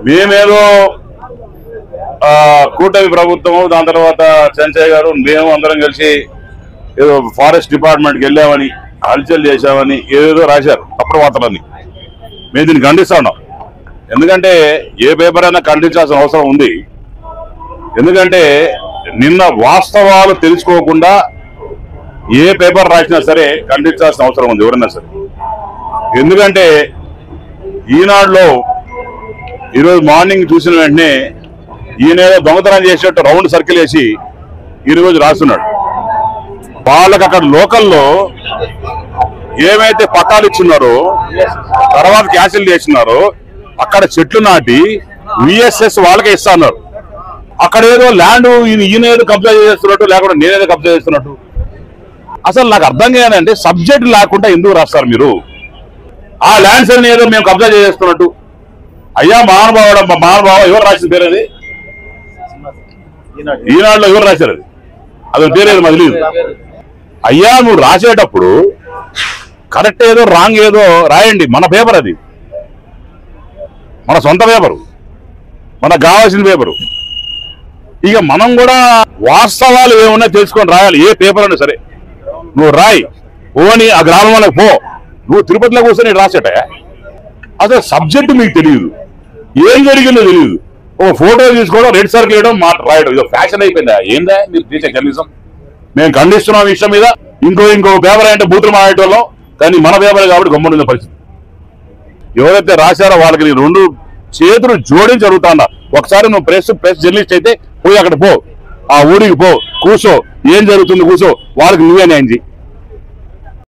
మేమేదో కూటమి ప్రభుత్వము దాని తర్వాత చంచయ్య గారు మేము అందరం కలిసి ఏదో ఫారెస్ట్ డిపార్ట్మెంట్కి వెళ్ళామని హల్చల్ చేశామని ఏదేదో రాశారు తప్పుడు వార్తలన్నీ. మేము దీన్ని ఖండిస్తా ఉన్నాం. ఎందుకంటే ఏ పేపర్ అయినా ఖండించాల్సిన అవసరం ఉంది. ఎందుకంటే నిన్న వాస్తవాలు తెలుసుకోకుండా ఏ పేపర్ రాసినా సరే ఖండించాల్సిన అవసరం ఉంది ఎవరైనా సరే. ఎందుకంటే ఈనాడులో ఈరోజు మార్నింగ్ చూసిన వెంటనే ఈయనేదో దొంగతనం చేసేట్టు రౌండ్ సర్కిల్ వేసి ఈరోజు రాస్తున్నాడు. వాళ్ళకి అక్కడ లోకల్లో ఏమైతే పట్టాలు ఇచ్చున్నారో తర్వాత క్యాన్సిల్ చేస్తున్నారో అక్కడ చెట్లు నాటి విఎస్ఎస్ వాళ్ళకే ఇస్తున్నారు. అక్కడ ఏదో ల్యాండ్ ఈయన ఏదో కబ్జా చేస్తున్నట్టు లేకుండా నేనేదో కబ్జా చేస్తున్నట్టు. అసలు నాకు అర్థం కాదంటే సబ్జెక్ట్ లేకుండా ఎందుకు రాస్తారు మీరు? ఆ ల్యాండ్స్ అని ఏదో మేము కబ్జా చేస్తున్నట్టు. అయ్యా మహానుభావ ఎవరు రాసిన పేరు అది? ఈనాడులో ఎవరు రాశారు అది? అది పేరేది మాకు తెలియదు. అయ్యా నువ్వు రాసేటప్పుడు కరెక్ట్ ఏదో రాంగ్ ఏదో రాయండి. మన పేపర్ అది, మన సొంత పేపరు, మనకు కావాల్సిన పేపరు. ఇక మనం కూడా వాస్తవాలు ఏమున్నా తెలుసుకొని రాయాలి. ఏ పేపర్ అయినా సరే నువ్వు రాయి. పోని ఆ గ్రామంలోకి పో. నువ్వు తిరుపతిలో కూర్చొని రాసేట అసలు సబ్జెక్టు మీకు తెలియదు, ఏం జరిగిందో తెలియదు. ఒక ఫోటో తీసుకోవడం, రెడ్ సర్కిల్ వేయడం, మాట రాయడం, ఇదో ఫ్యాషన్ అయిపోయిందా? ఏందా మీరు చేసే కనీసం? మేము ఖండిస్తున్నాం విషయం మీద. ఇంకో పేపర్ అంటే బూతులు మాడేటోళ్ళం, కానీ మన పేపర్ కాబట్టి గమ్మునున్న పరిస్థితి. ఎవరైతే రాశారో వాళ్ళకి రెండు చేతులు జోడించి అడుగుతాడా. ఒకసారి నువ్వు ప్రెస్ జర్నలిస్ట్ అయితే పోయి అక్కడ పో, ఆ ఊరికి పో, కూర్చో, ఏం జరుగుతుంది కూర్చో, వాళ్ళకి నువ్వే న్యాయం చేయి.